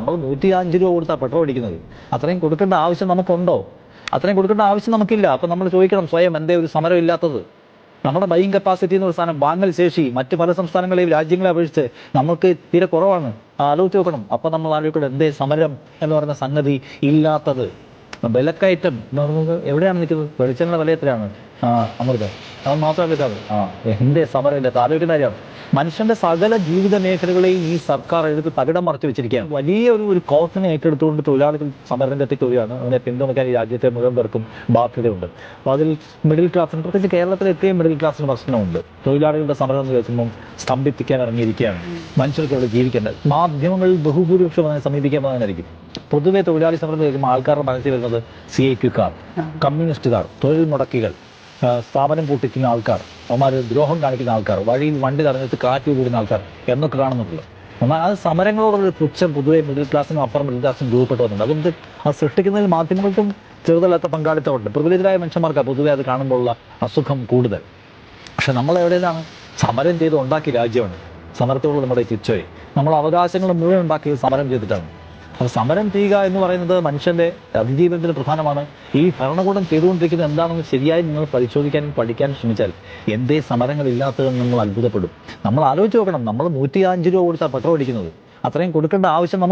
നമ്മൾ 105 രൂപ കൊടുത്താൽ പെട്രോൾ അടിക്കുന്നത്. അത്രയും കൊടുക്കേണ്ട ആവശ്യം നമുക്കുണ്ടോ? അത്രയും കൊടുക്കേണ്ട ആവശ്യം നമുക്കില്ല. അപ്പം നമ്മൾ ചോദിക്കണം സ്വയം എന്തേ ഒരു സമരം ഇല്ലാത്തത്? നമ്മുടെ ബൈയിങ് കപ്പാസിറ്റി എന്ന് സാധനം വാങ്ങൽ ശേഷി മറ്റ് പല സംസ്ഥാനങ്ങളെയും രാജ്യങ്ങളെ അപേക്ഷിച്ച് നമുക്ക് തീരെ കുറവാണ്. ആലോചിച്ച് നോക്കണം. അപ്പം നമ്മൾ ആലോചിക്കണം എന്തേ സമരം എന്ന് പറയുന്ന സംഗതി ഇല്ലാത്തത്. വിലക്കയറ്റം എന്ന് പറയുന്നത് എവിടെയാണ് നിൽക്കുന്നത്? വെളിച്ചെണ്ണ വില എത്രയാണ്? അമൃത അത് മാത്രമല്ല ഇതാണ്. എന്തേ സമരം ഇല്ലാത്ത ആലോചിക്കുന്ന കാര്യമാണ്. മനുഷ്യന്റെ സകല ജീവിത മേഖലകളെയും ഈ സർക്കാർ എടുത്ത് തകിടം മറിച്ച് വെച്ചിരിക്കുകയാണ്. വലിയ ഒരു കോസിനെ ഏറ്റെടുത്തുകൊണ്ട് തൊഴിലാളികൾ സമരരംഗത്തേക്ക് വരികയാണ്. അതിനെ പിന്തുണയ്ക്കാൻ ഈ രാജ്യത്തെ മുഴുവൻ പേർക്കും ബാധ്യതയുണ്ട്. അപ്പോൾ അതിൽ മിഡിൽ ക്ലാസ്സിന്, പ്രത്യേകിച്ച് കേരളത്തിലെ എത്തിയും മിഡിൽ ക്ലാസ്സിന് പ്രശ്നമുണ്ട്. തൊഴിലാളികളുടെ സമരം എന്ന് കേൾക്കുമ്പോൾ സ്തംഭിപ്പിക്കാൻ ഇറങ്ങിയിരിക്കുകയാണ്. മനുഷ്യർക്ക് അവിടെ ജീവിക്കേണ്ടത്. മാധ്യമങ്ങളിൽ ബഹുഭൂരിപക്ഷം അതിനെ സമീപിക്കാൻ പോകുന്നതായിരിക്കും. പൊതുവെ തൊഴിലാളി സമരം കേൾക്കുമ്പോൾ ആൾക്കാരുടെ മനസ്സിൽ വരുന്നത് CIQ-കാർ, കമ്മ്യൂണിസ്റ്റുകാർ, തൊഴിൽ മുടക്കികൾ, സ്ഥാപനം പൂട്ടിക്കുന്ന ആൾക്കാർ, അവന്മാർ ദ്രോഹം കാണിക്കുന്ന ആൾക്കാർ, വഴിയിൽ വണ്ടി തടഞ്ഞിട്ട് കാറ്റ് കൂടുന്ന ആൾക്കാർ എന്നൊക്കെ കാണുന്നുള്ളൂ. എന്നാൽ അത് സമരങ്ങളോടൊരു പുച്ഛം പൊതുവെ മിഡിൽ ക്ലാസ്സിനും അപ്പുറം മിഡിൽ ക്ലാസ്സിനും രൂപപ്പെട്ടു വന്നിട്ടുണ്ട്. അതുകൊണ്ട് അത് സൃഷ്ടിക്കുന്നതിൽ മാധ്യമങ്ങൾക്കും ചെറുതല്ലാത്ത പങ്കാളിത്തമുണ്ട്. പ്രിവിലേജായ മനുഷ്യന്മാർക്ക് പൊതുവെ അത് കാണുമ്പോഴുള്ള അസുഖം കൂടുതൽ. പക്ഷെ നമ്മൾ എവിടെയാണ്? സമരം ചെയ്ത് ഉണ്ടാക്കിയ രാജ്യമാണ്. സമരത്തോട് നമ്മുടെ തിരിച്ചുപോയി. നമ്മൾ അവകാശങ്ങൾ മുഴുവൻ ഉണ്ടാക്കിയത് സമരം ചെയ്തിട്ടാണ്. അപ്പോൾ സമരം ചെയ്യുക എന്ന് പറയുന്നത് മനുഷ്യന്റെ അതിജീവനത്തിന് പ്രധാനമാണ്. ഈ ഭരണകൂടം ചെയ്തുകൊണ്ടിരിക്കുന്നത് എന്താണെന്ന് ശരിയായി നിങ്ങൾ പരിശോധിക്കാനും പഠിക്കാനും ശ്രമിച്ചാൽ എന്തേ സമരങ്ങളില്ലാത്തതെന്ന് നമ്മൾ അത്ഭുതപ്പെടും. നമ്മൾ ആലോചിച്ച് നോക്കണം. നമ്മൾ 105 രൂപ കൊടുത്താൽ പെട്രോൾ അടിക്കുന്നത്. അത്രയും കൊടുക്കേണ്ട ആവശ്യം നമുക്ക്